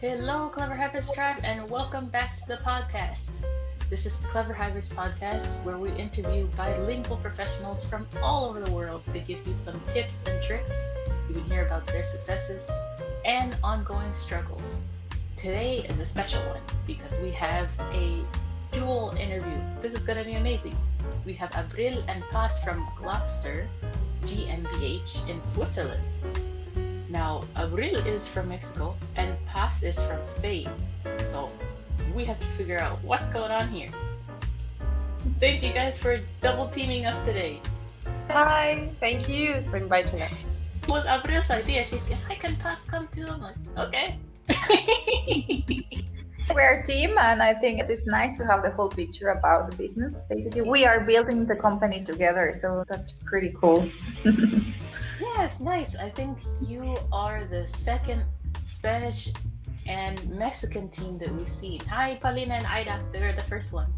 Hello, Clever Habits Tribe, and welcome back to the podcast. This is the Clever Habits Podcast, where we interview bilingual professionals from all over the world to give you some tips and tricks. You can hear about their successes and ongoing struggles. Today is a special one because we have a dual interview. This is going to be amazing. We have Abril and Paz from Glopser GmbH in Switzerland. Now, Abril is from Mexico and Paz is from Spain. So we have to figure out what's going on here. Thank you guys for double teaming us today. Hi, thank you for inviting us. It was Abril's idea. She said, if I can Paz come too, I'm like, okay. We're a team, and I think it is nice to have the whole picture about the business. Basically, we are building the company together, so that's pretty cool. Yes, nice. I think you are the second Spanish and Mexican team that we've seen. Hi, Paulina and Ida. They're the first ones.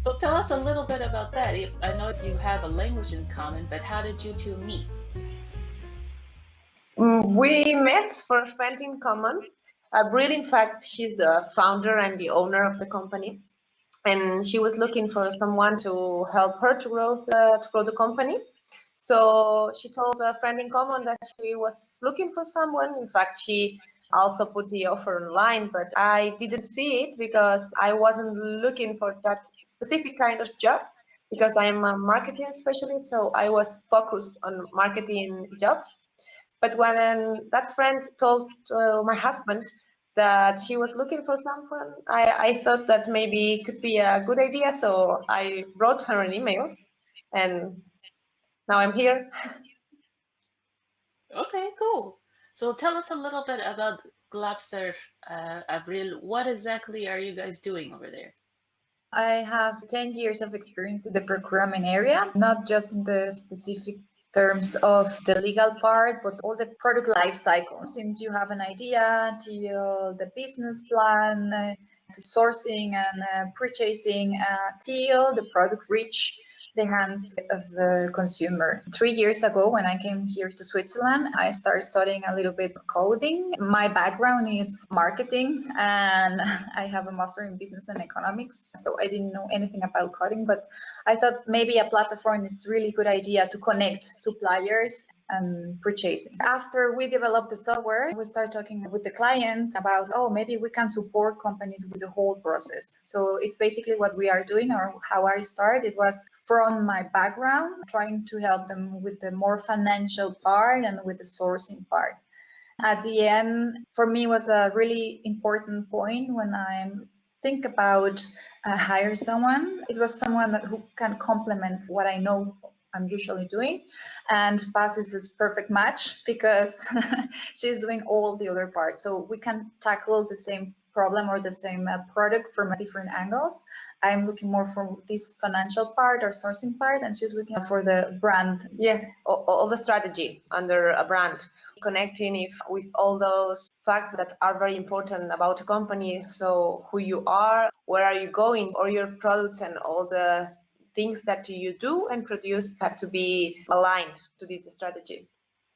So tell us a little bit about that. I know you have a language in common, but how did you two meet? We met for a friend in common. Abril, in fact, she's the founder and the owner of the company. And she was looking for someone to help her to grow the company. So she told a friend in common that she was looking for someone. In fact, she also put the offer online, but I didn't see it because I wasn't looking for that specific kind of job because I'm a marketing specialist. So I was focused on marketing jobs. But when that friend told my husband that she was looking for someone, I thought that maybe it could be a good idea. So I wrote her an email and now I'm here. Okay, cool. So tell us a little bit about Glopser, Abril. What exactly are you guys doing over there? I have 10 years of experience in the procurement area, not just in the specific terms of the legal part, but all the product life cycle, since you have an idea till the business plan, to sourcing and purchasing, till the product reach the hands of the consumer. 3 years ago, when I came here to Switzerland, I started studying a little bit coding. My background is marketing and I have a master in business and economics. So I didn't know anything about coding, but I thought maybe a platform is really good idea to connect suppliers and purchasing. After we developed the software, we started talking with the clients about, maybe we can support companies with the whole process. So it's basically what we are doing, or how I started. It was from my background, trying to help them with the more financial part and with the sourcing part. At the end, for me, was a really important point when I think about hire someone. It was someone who can complement what I know I'm usually doing, and Paz is a perfect match because she's doing all the other parts. So we can tackle the same problem or the same product from different angles. I'm looking more for this financial part or sourcing part, and she's looking for the brand. Yeah, all the strategy under a brand, connecting with all those facts that are very important about a company. So who you are, where are you going, or your products and all the things that you do and produce have to be aligned to this strategy.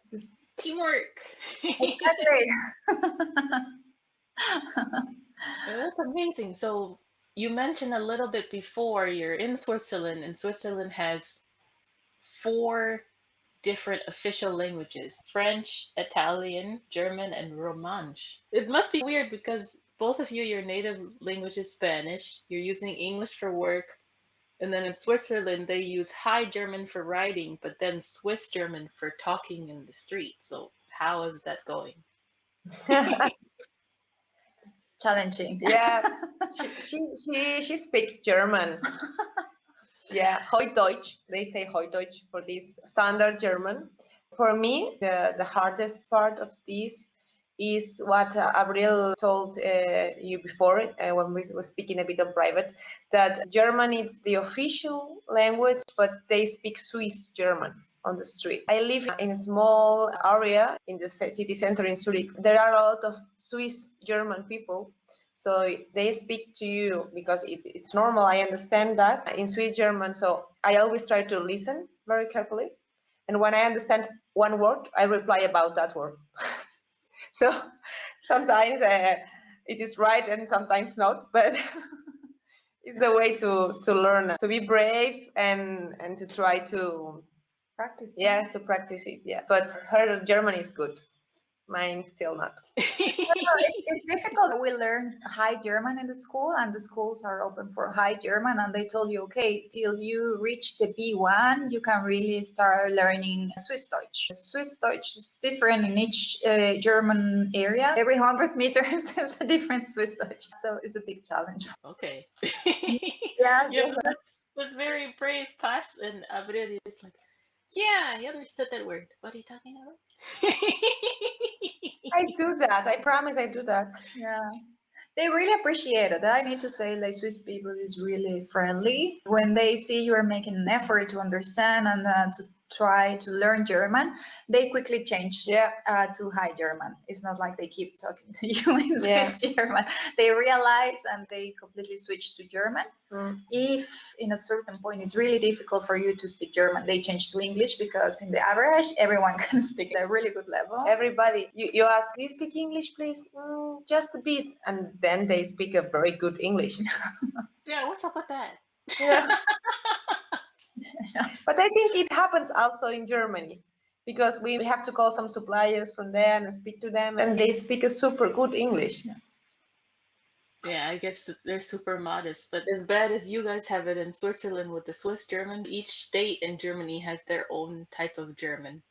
This is teamwork. Exactly. That's amazing. So you mentioned a little bit before you're in Switzerland, and Switzerland has 4 different official languages: French, Italian, German, and Romansh. It must be weird because both of you, your native language is Spanish. You're using English for work. And then in Switzerland, they use High German for writing, but then Swiss German for talking in the street. So how is that going? Challenging. Yeah, she speaks German. Yeah, Hochdeutsch. They say Hochdeutsch for this standard German. For me, the hardest part of this is what Abril told you before when we were speaking a bit of private, that German is the official language, but they speak Swiss German on the street. I live in a small area in the city center in Zurich. There are a lot of Swiss German people. So they speak to you because it's normal. I understand that in Swiss German. So I always try to listen very carefully. And when I understand one word, I reply about that word. So sometimes it is right and sometimes not, but it's a way to learn, to be brave and to try to Practice. yeah, to practice it. Yeah, but her German is good. Mine still not. It's difficult. We learned High German in the school, and the schools are open for High German, and they told you, okay, till you reach the B1, you can really start learning Swiss Deutsch. Swiss Deutsch is different in each German area. Every 100 meters is a different Swiss Deutsch, so it's a big challenge. Okay. Yeah, Yeah, but that's very brave, Paz. And Abril is like, yeah, I understood that word. What are you talking about? I do that. I promise I do that. yeah. They really appreciate it. I need to say, like, Swiss people is really friendly. When they see you are making an effort to understand and to try to learn German, they quickly change to High German. It's not like they keep talking to you in Swiss German. They realize and they completely switch to German. If in a certain point it's really difficult for you to speak German, they change to English, because in the average, everyone can speak at a really good level. Everybody, you ask, do you speak English, please? Just a bit. And then they speak a very good English. Yeah, what's up with that? Yeah. But I think it happens also in Germany, because we have to call some suppliers from there and speak to them, and they speak a super good English. Yeah, I guess they're super modest, but as bad as you guys have it in Switzerland with the Swiss German, each state in Germany has their own type of German.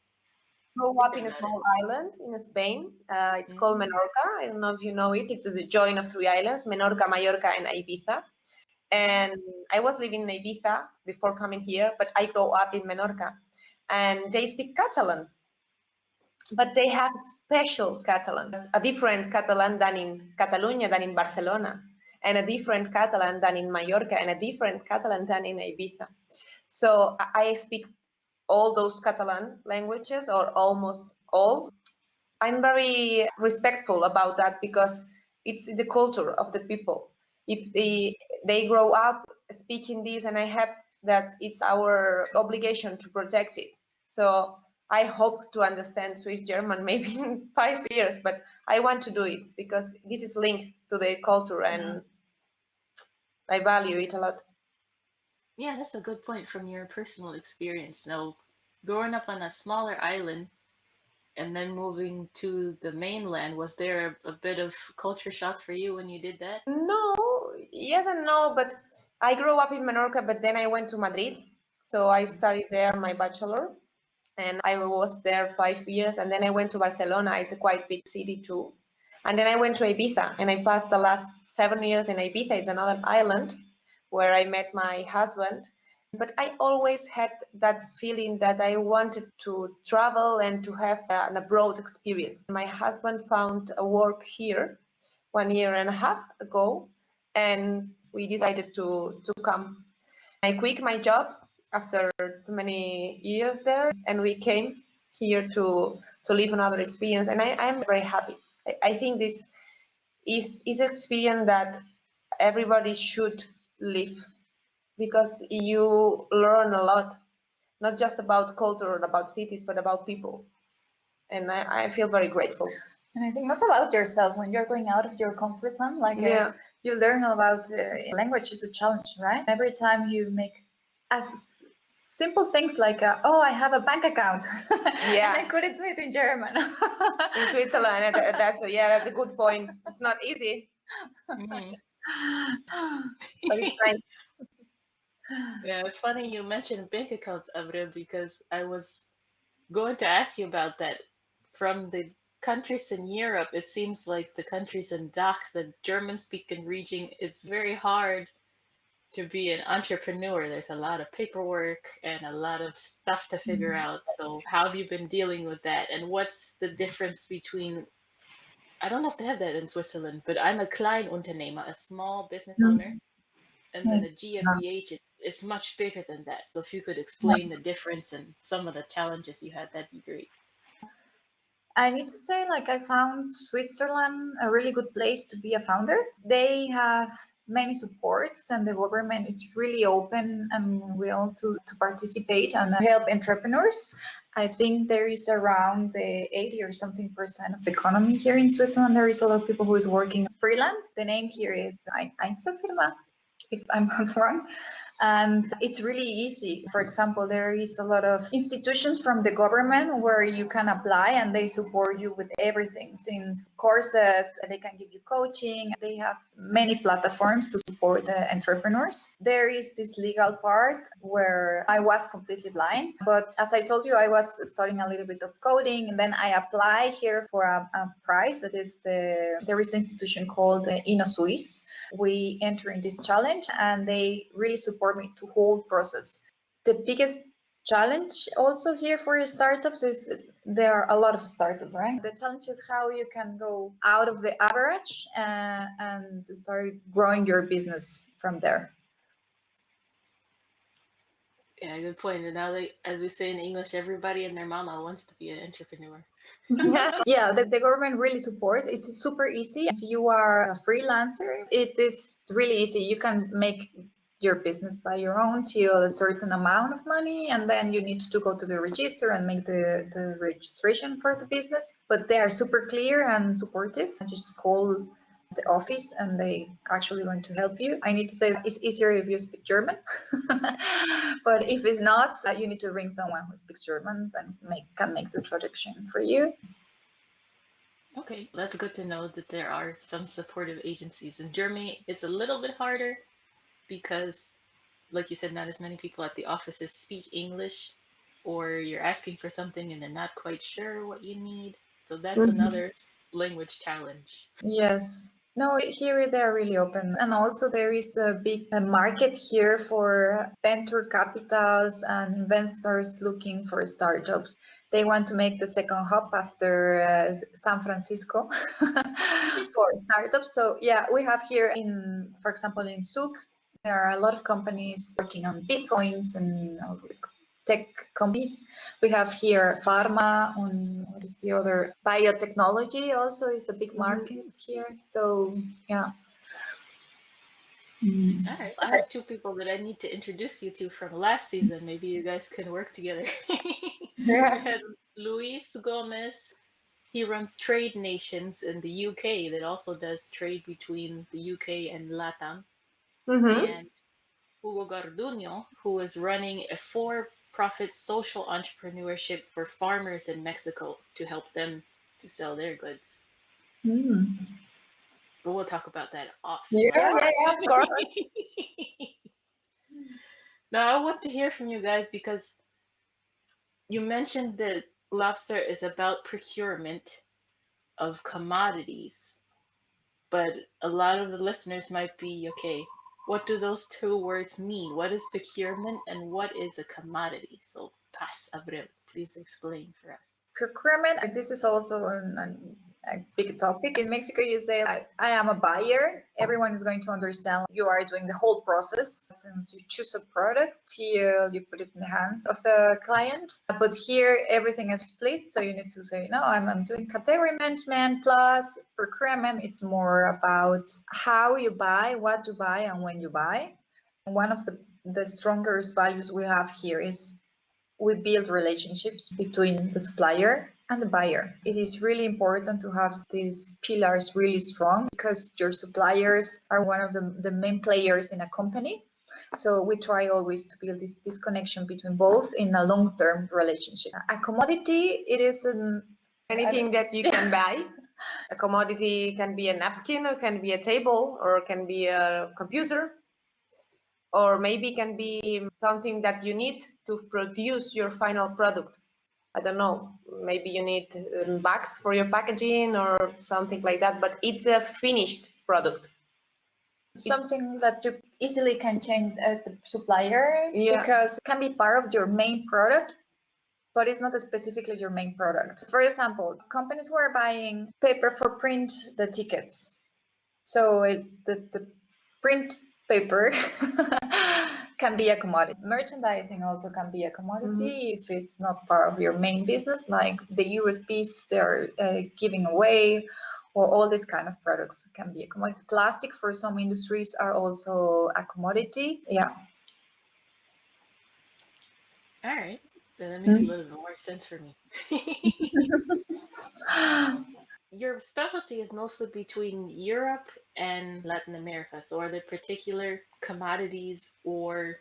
Grew up in a small island in Spain. It's called Menorca. I don't know if you know it. It's the join of three islands, Menorca, Mallorca, and Ibiza. And I was living in Ibiza before coming here, but I grew up in Menorca. And they speak Catalan. But they have special Catalan, a different Catalan than in Catalonia, than in Barcelona, and a different Catalan than in Mallorca, and a different Catalan than in Ibiza. So I speak all those Catalan languages, or almost all. I'm very respectful about that, because it's the culture of the people. If they grow up speaking this, and I have that, it's our obligation to protect it. So I hope to understand Swiss German maybe in 5 years, but I want to do it because this is linked to their culture, and I value it a lot. Yeah, that's a good point from your personal experience. Now, growing up on a smaller island and then moving to the mainland, was there a bit of culture shock for you when you did that? No, yes and no, but I grew up in Menorca, but then I went to Madrid. So I studied there my bachelor, and I was there 5 years, and then I went to Barcelona. It's a quite big city too. And then I went to Ibiza, and I passed the last 7 years in Ibiza. It's another island where I met my husband. But I always had that feeling that I wanted to travel and to have an abroad experience. My husband found a work here 1.5 years ago, and we decided to come. I quit my job after many years there, and we came here to live another experience, and I'm very happy. I think this is an experience that everybody should live, because you learn a lot, not just about culture or about cities, but about people, and I feel very grateful. And I think also about yourself when you're going out of your comfort zone, like you learn about language is a challenge, right? Every time you make as simple things like, oh, I have a bank account. Yeah. And I couldn't do it in German. In Switzerland, that's a good point. It's not easy, but it's nice. Yeah, it's funny you mentioned bank accounts, Abril, because I was going to ask you about that. From the countries in Europe, it seems like the countries in DACH, the German-speaking region, it's very hard to be an entrepreneur. There's a lot of paperwork and a lot of stuff to figure out. So how have you been dealing with that? And what's the difference between, I don't know if they have that in Switzerland, but I'm a Kleinunternehmer, a small business owner. And then a GmbH is much bigger than that. So if you could explain the difference and some of the challenges you had, that'd be great. I need to say, like, I found Switzerland a really good place to be a founder. They have many supports, and the government is really open and willing to participate and help entrepreneurs. I think there is around 80 or something % of the economy here in Switzerland. There is a lot of people who is working freelance. The name here is Einzelfirma, if I'm not wrong. And it's really easy. For example, there is a lot of institutions from the government where you can apply and they support you with everything, since courses, they can give you coaching. They have many platforms to support the entrepreneurs. There is this legal part where I was completely blind, but as I told you, I was studying a little bit of coding, and then I apply here for a prize that is there is an institution called InnoSwiss. We enter in this challenge and they really support me to whole process. The biggest challenge also here for startups is there are a lot of startups, right? The challenge is how you can go out of the average and start growing your business from there. Yeah, good point. And now, as we say in English, everybody and their mama wants to be an entrepreneur. Yeah, the government really support. It's super easy. If you are a freelancer, it is really easy. You can make your business by your own till a certain amount of money, and then you need to go to the register and make the registration for the business. But they are super clear and supportive. And just call the office and they actually going to help you. I need to say it's easier if you speak German, but if it's not, you need to ring someone who speaks German and can make the traduction for you. Okay, that's good to know that there are some supportive agencies. In Germany, it's a little bit harder because, like you said, not as many people at the offices speak English, or you're asking for something and they're not quite sure what you need. So that's another language challenge. Yes. No, here they are really open. And also there is a big market here for venture capitals and investors looking for startups. They want to make the second hub after San Francisco for startups. So yeah, we have here for example, in Zug, there are a lot of companies working on Bitcoins and all the tech companies. We have here pharma, and what is the other? Biotechnology also is a big market here. So yeah. All right, I have two people that I need to introduce you to from last season. Maybe you guys can work together. We had Luis Gomez. He runs Trade Nations in the UK that also does trade between the UK and LATAM. And Hugo Garduño, who is running a for-profit social entrepreneurship for farmers in Mexico to help them to sell their goods. But we'll talk about that off. Yeah, of course. Now, I want to hear from you guys because you mentioned that Glopser is about procurement of commodities, but a lot of the listeners might be, okay, what do those two words mean? What is procurement and what is a commodity? So, Paz, Abril, please explain for us. Procurement, this is also a big topic. In Mexico, you say, I am a buyer. Everyone is going to understand you are doing the whole process since you choose a product till you put it in the hands of the client. But here, everything is split. So you need to say, no, I'm doing category management plus procurement. It's more about how you buy, what to buy, and when you buy. One of the strongest values we have here is we build relationships between the supplier and the buyer. It is really important to have these pillars really strong because your suppliers are one of the main players in a company. So we try always to build this connection between both in a long-term relationship. A commodity, it is anything that you can buy. A commodity can be a napkin, or can be a table, or can be a computer, or maybe can be something that you need to produce your final product. I don't know, maybe you need bags for your packaging or something like that, but it's a finished product. Something that you easily can change the supplier because it can be part of your main product, but it's not specifically your main product. For example, companies who are buying paper for print the tickets. So the print paper can be a commodity. Merchandising also can be a commodity if it's not part of your main business, like the USBs they're giving away, or all these kind of products can be a commodity. Plastic for some industries are also a commodity. Yeah. All right. Then that makes a little bit more sense for me. Your specialty is mostly between Europe and Latin America. So are there particular commodities or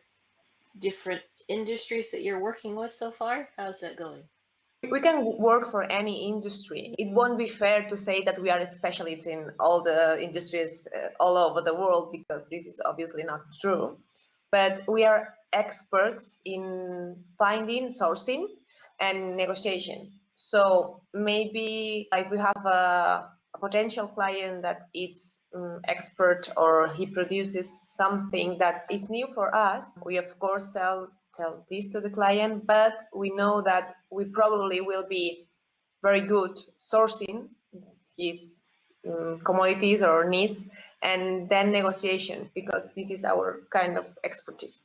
different industries that you're working with so far? How's that going? We can work for any industry. It won't be fair to say that we are specialists in all the industries all over the world, because this is obviously not true. But we are experts in finding, sourcing, and negotiation. So maybe if we have a potential client that is expert, or he produces something that is new for us, we of course tell this to the client, but we know that we probably will be very good sourcing his commodities or needs, and then negotiation, because this is our kind of expertise.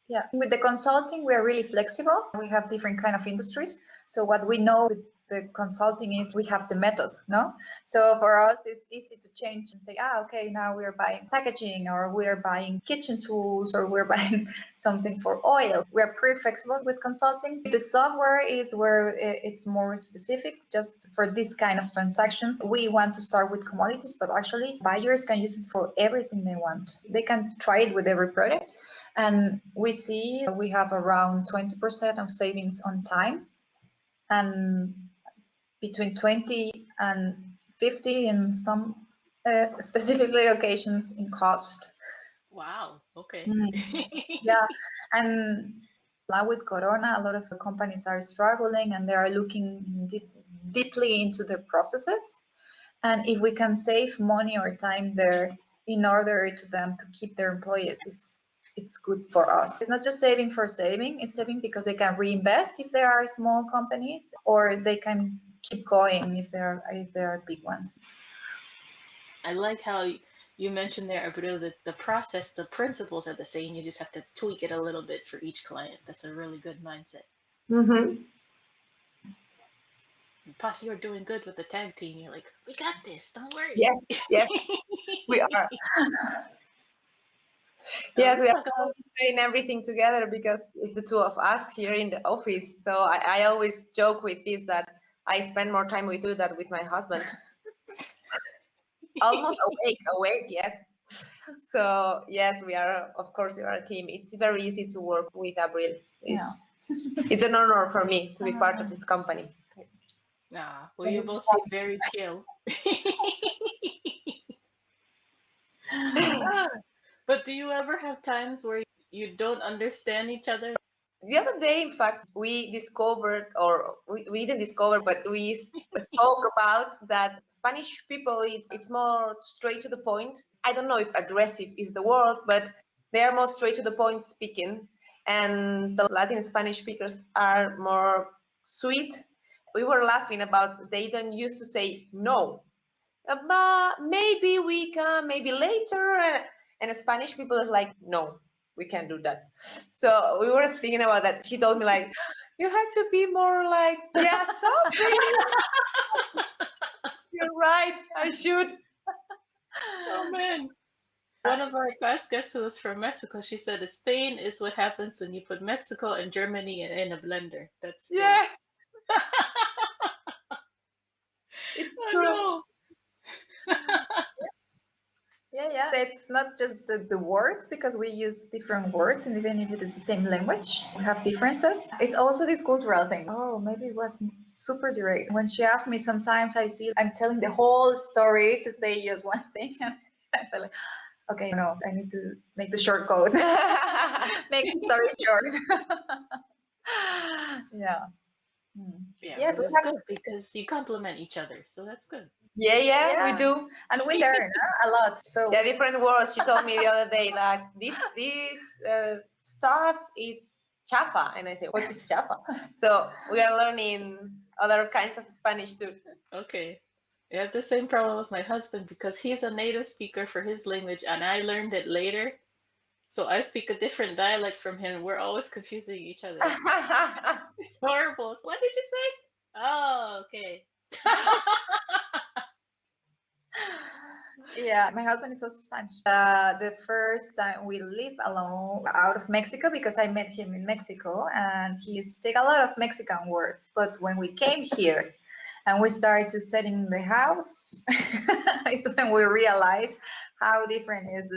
Yeah, with the consulting, we are really flexible. We have different kind of industries. So what we know with the consulting is we have the method, no? So for us, it's easy to change and say, okay, now we're buying packaging, or we're buying kitchen tools, or we're buying something for oil. We're pretty flexible with consulting. The software is where it's more specific, just for this kind of transactions. We want to start with commodities, but actually buyers can use it for everything they want. They can try it with every product. And we see we have around 20% of savings on time, and between 20 and 50 in some specific locations in cost. Wow. Okay. Yeah. And now with Corona, a lot of companies are struggling, and they are looking deeply into the processes. And if we can save money or time there in order to them to keep their employees, it's good for us. It's not just saving for saving, it's saving because they can reinvest if they are small companies, or they can keep going if they are big ones. I like how you mentioned there, Abril, that the process, the principles are the same. You just have to tweak it a little bit for each client. That's a really good mindset. Mm-hmm. Plus, you're doing good with the tag team. You're like, we got this. Don't worry. Yes, yes, we are. Yes, we are doing everything together because it's the two of us here in the office. So I always joke with this, that I spend more time with you than with my husband. Almost awake, yes. So yes, we are, of course, we are a team. It's very easy to work with Abril. It's an honor for me to be part of this company. Well, you both seem very chill. But do you ever have times where you don't understand each other? The other day, in fact, we discovered, or we didn't discover, but we spoke about that Spanish people, it's more straight to the point. I don't know if aggressive is the word, but they are more straight to the point speaking. And the Latin Spanish speakers are more sweet. We were laughing about they don't used to say no, but maybe we can, maybe later. And Spanish people is like, no, we can't do that. So we were speaking about that. She told me like, you have to be more like, yeah, something. You're right, I should. Oh man. One of our past guests who was from Mexico, she said that Spain is what happens when you put Mexico and Germany in a blender. That's yeah. It's true. Yeah. It's not just the words, because we use different words, and even if it is the same language, we have differences. It's also this cultural thing. Oh, maybe it was super direct. When she asked me, sometimes I see I'm telling the whole story to say just one thing, and I feel like, okay, no, I need to make the short code. Make the story short. Yeah. Yes, it's good because you complement each other, so that's good. Yeah, we do, and we learn a lot. So yeah, different words. She told me the other day, like this stuff, it's chafa, and I say, what is chafa? So we are learning other kinds of Spanish too. Okay. I have the same problem with my husband because he's a native speaker for his language, and I learned it later. So I speak a different dialect from him. We're always confusing each other. It's horrible. What did you say? Oh, okay. Yeah, my husband is also Spanish. The first time we live alone out of Mexico, because I met him in Mexico and he used to take a lot of Mexican words. But when we came here and we started to set in the house, it's when we realized how different is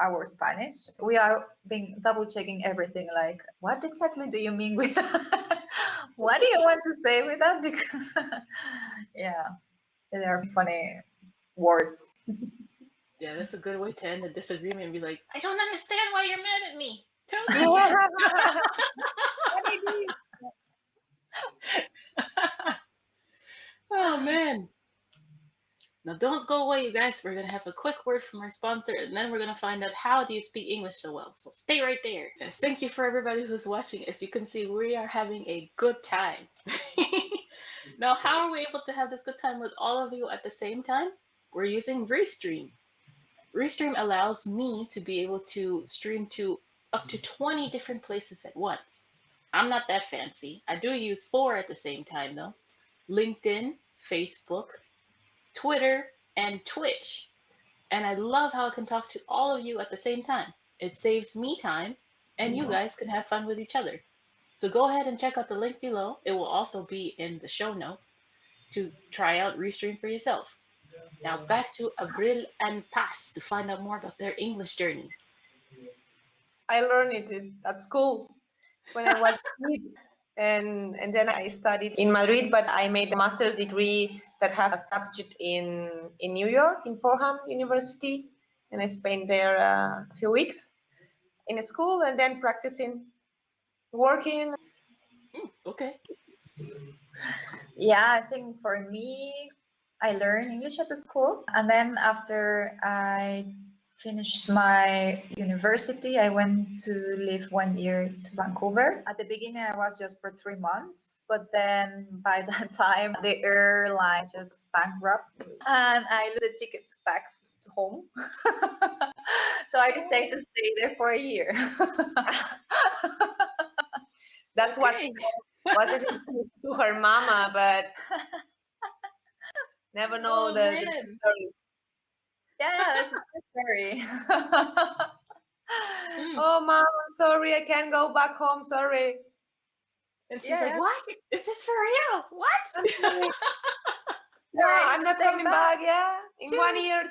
our Spanish. We are been double checking everything. Like, what exactly do you mean with that? What do you want to say with that? Because yeah, they are funny words. Yeah, that's a good way to end a disagreement and be like, I don't understand why you're mad at me. Tell me Yeah. again. Oh man. Now don't go away, you guys. We're gonna have a quick word from our sponsor and then we're gonna find out how do you speak English so well. So stay right there. And thank you for everybody who's watching. As you can see, we are having a good time. Now, how are we able to have this good time with all of you at the same time? We're using Restream. Restream allows me to be able to stream to up to 20 different places at once. I'm not that fancy. I do use 4 at the same time though. LinkedIn, Facebook, Twitter, and Twitch. And I love how I can talk to all of you at the same time. It saves me time, and you guys can have fun with each other. So go ahead and check out the link below. It will also be in the show notes to try out Restream for yourself. Now back to Abril and Paz to find out more about their English journey. I learned it at school when I was a kid. And then I studied in Madrid, but I made a master's degree that had a subject in New York, in Fordham University. And I spent there a few weeks in a school and then practicing, working. Okay. Yeah, I think for me, I learned English at the school. And then after I finished my university, I went to live 1 year to Vancouver. At the beginning, I was just for 3 months, but then by that time, the airline just bankrupt and I lose the tickets back to home. So I decided to stay there for a year. That's what she wanted to do to her mama, but never know Oh the man. story. Yeah, that's a true story. Oh, mom, I'm sorry, I can't go back home. Sorry. And she's like, Yeah, what? Is this for real? What? I'm sorry. yeah, Yeah, I need I'm to not stay coming back. Yeah, in 1 year.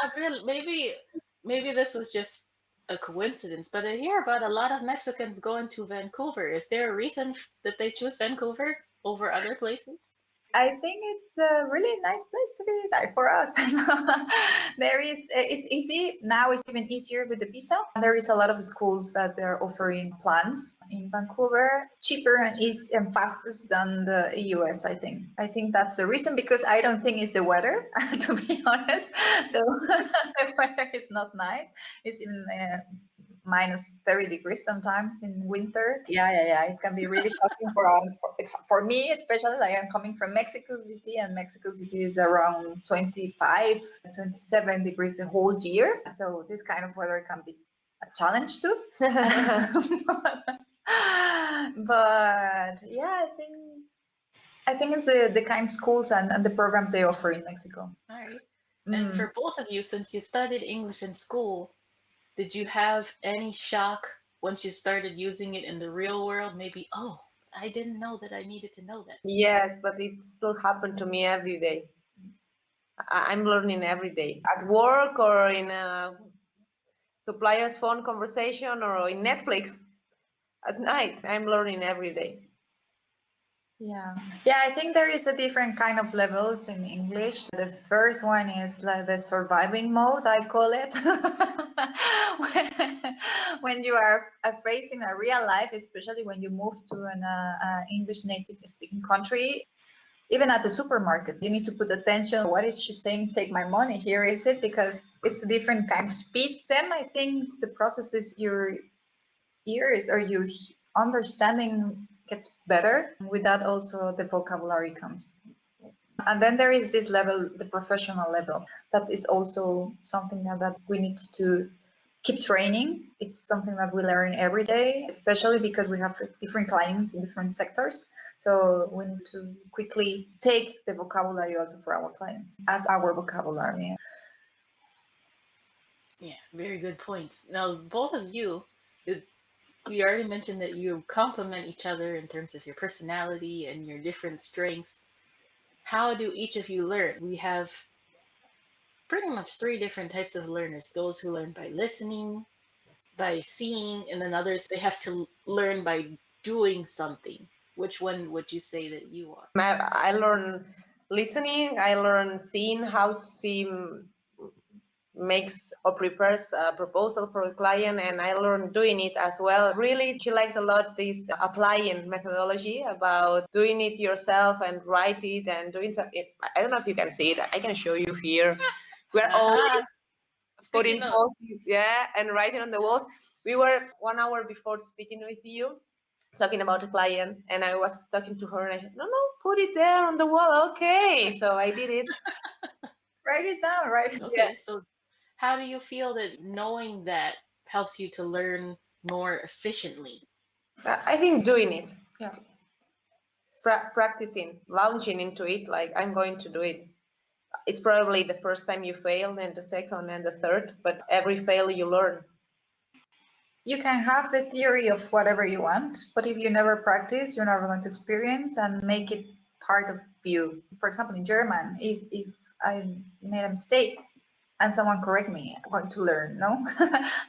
Abril, maybe this was just a coincidence, but I hear about a lot of Mexicans going to Vancouver. Is there a reason that they choose Vancouver over other places? I think it's a really nice place to be like for us. It's easy now. It's even easier with the visa. There is a lot of schools that they're offering plans in Vancouver, cheaper and easy and fastest than the US. I think that's the reason, because I don't think it's the weather. To be honest, the weather is not nice. It's even minus 30 degrees sometimes in winter. Yeah. It can be really shocking for me, especially like I'm coming from Mexico City, and Mexico City is around 25, 27 degrees the whole year. So this kind of weather can be a challenge too. But yeah, I think it's the kind of schools and the programs they offer in Mexico. All right. And for both of you, since you studied English in school, did you have any shock once you started using it in the real world? Maybe, oh, I didn't know that I needed to know that. Yes, but it still happens to me every day. I'm learning every day at work or in a supplier's phone conversation or in Netflix at night. I'm learning every day. Yeah, I think there is a different kind of levels in English. The first one is like the surviving mode, I call it. when you are facing a real life, especially when you move to an English native speaking country, even at the supermarket, you need to put attention. What is she saying? Take my money. Here is it, because it's a different kind of speed. Then I think the process is your ears or your understanding gets better. With that, also the vocabulary comes. And then there is this level, the professional level, that is also something that we need to keep training. It's something that we learn every day, especially because we have different clients in different sectors. So we need to quickly take the vocabulary also for our clients as our vocabulary. Yeah, very good points. Now, both of you, we already mentioned that you complement each other in terms of your personality and your different strengths. How do each of you learn? We have pretty much three different types of learners. Those who learn by listening, by seeing, and then others, they have to learn by doing something. Which one would you say that you are? I learn listening. I learn seeing how to see makes or prepares a proposal for a client, and I learned doing it as well. Really, she likes a lot this applying methodology about doing it yourself and write it and doing so. I don't know if you can see it. I can show you here. We're all putting posts, yeah, and writing on the walls. We were 1 hour before speaking with you, talking about a client, and I was talking to her, and I said, no, put it there on the wall. Okay, so I did it. Write it down, right? Okay, so how do you feel that knowing that helps you to learn more efficiently? I think doing it, yeah, practicing, launching into it, like I'm going to do it. It's probably the first time you fail, and the second and the third, but every fail you learn. You can have the theory of whatever you want, but if you never practice, you're never going to experience and make it part of you. For example, in German, if I made a mistake and someone correct me, I'm going to learn, no?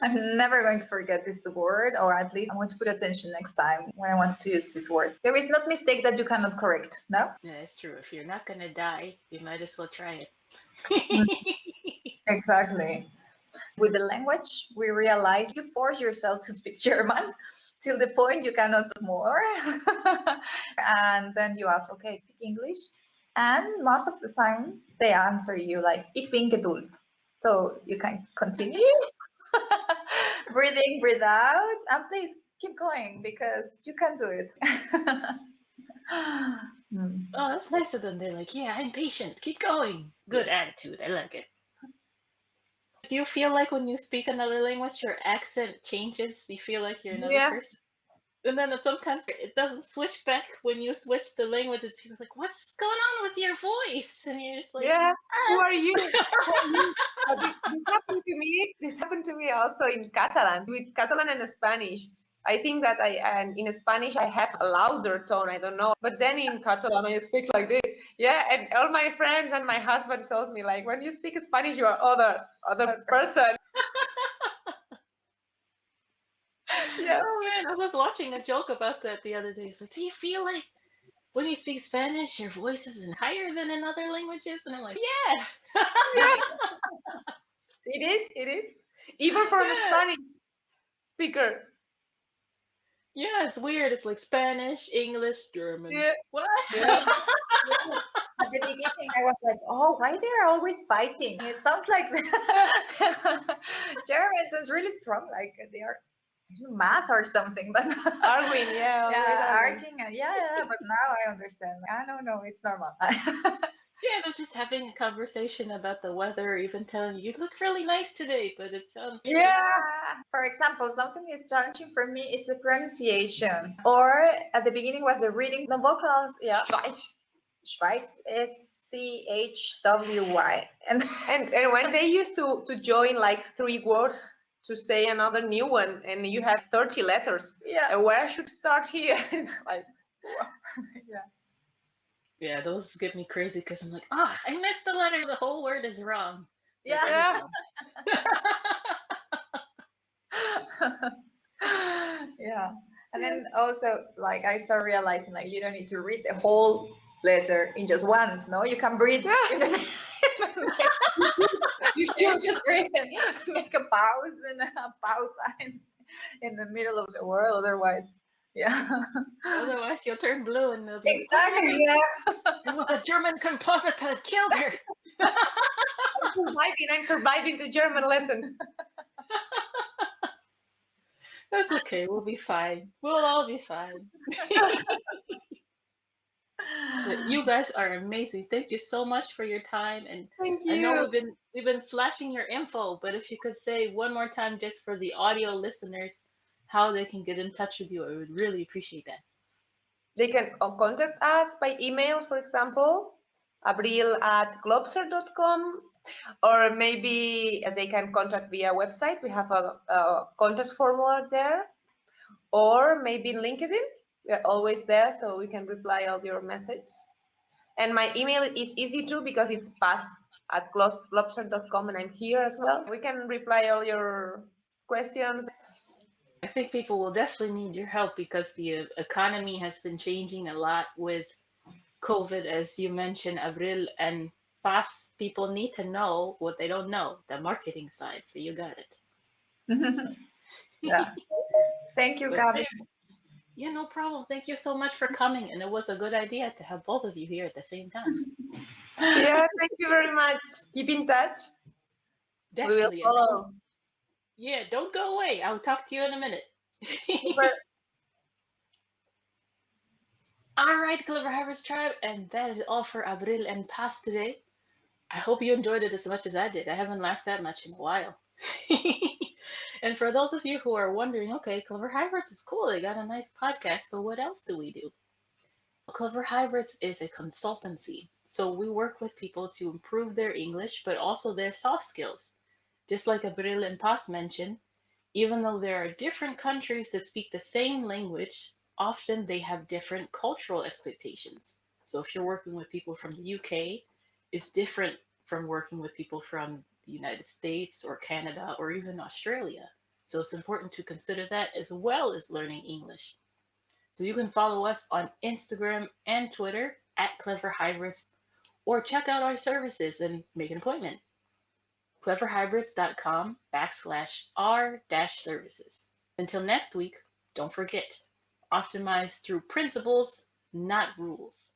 I'm never going to forget this word, or at least I'm going to put attention next time when I want to use this word. There is not mistake that you cannot correct, no? Yeah, it's true. If you're not gonna die, you might as well try it. Exactly. With the language, we realize you force yourself to speak German till the point you cannot more. And then you ask, okay, speak English. And most of the time, they answer you like, ich bin geduld. So you can continue. Breathe in, breathe out. And please keep going because you can do it. Oh, that's nice of them. They're like, yeah, I'm patient. Keep going. Good attitude. I like it. Do you feel like when you speak another language, your accent changes? You feel like you're another person? And then sometimes it doesn't switch back when you switch the languages. People are like, what's going on with your voice? And you're just like, who are you? This happened to me also in Catalan, with Catalan and Spanish. I think that in Spanish I have a louder tone, I don't know. But then in Catalan I speak like this. Yeah, and all my friends and my husband tells me like, when you speak Spanish, you are other person. Yeah. Oh man, I was watching a joke about that the other day. It's like, do you feel like when you speak Spanish, your voice is higher than in other languages? And I'm like, yeah. It is. Even for the Spanish speaker. Yeah, it's weird. It's like Spanish, English, German. Yeah. What? Yeah. At the beginning, I was like, oh, why they're always fighting? It sounds like German sounds really strong, like they are math or something, but arguing, arguing, but now I understand. I don't know, it's normal. Yeah, they're just having a conversation about the weather, or even telling you look really nice today, but it sounds For example, something is challenging for me is the pronunciation. Or at the beginning was the reading the vocals. Yeah, Schweiz, SCHWY, and when they used to join like 3 words to say another new one, and you have 30 letters. Yeah, where I should start here? It's like, yeah, those get me crazy because I'm like, I missed the letter. The whole word is wrong. Yeah. Yeah. And then also, like, I start realizing, like, you don't need to read the whole letter in just once, no? You can breathe. You just breathe and make a pause and a pause sign in the middle of the word. Otherwise, Otherwise, you'll turn blue and they'll be exactly. It was a German compositor that killed her. I'm surviving the German lessons. That's okay. We'll be fine. We'll all be fine. You guys are amazing. Thank you so much for your time. And thank you. I know we've been flashing your info, but if you could say one more time, just for the audio listeners, how they can get in touch with you, I would really appreciate that. They can contact us by email, for example, abril@glopser.com, or maybe they can contact via website. We have a contact formula there, or maybe LinkedIn. We are always there, so we can reply all your messages. And my email is easy too, because it's path@glopser.com, and I'm here as well. We can reply all your questions. I think people will definitely need your help because the economy has been changing a lot with COVID, as you mentioned, Abril, and Paz. People need to know what they don't know, the marketing side. So you got it. Yeah. Thank you, But Gaby. yeah, no problem. Thank you so much for coming. And it was a good idea to have both of you here at the same time. Yeah, thank you very much. Keep in touch. We will Definitely. And follow. don't go away. I'll talk to you in a minute. Super. All right, Clever Harvest Tribe. And that is all for Abril and Paz today. I hope you enjoyed it as much as I did. I haven't laughed that much in a while. And for those of you who are wondering, okay, Clever Hybrids is cool. They got a nice podcast, but what else do we do? Clever Hybrids is a consultancy. So we work with people to improve their English, but also their soft skills. Just like Abril and Paz mentioned, even though there are different countries that speak the same language, often they have different cultural expectations. So if you're working with people from the UK, it's different from working with people from the United States or Canada or even Australia. So it's important to consider that as well as learning English. So you can follow us on Instagram and Twitter at Clever Hybrids, or check out our services and make an appointment. cleverhybrids.com/r-services. Until next week, don't forget, optimize through principles, not rules.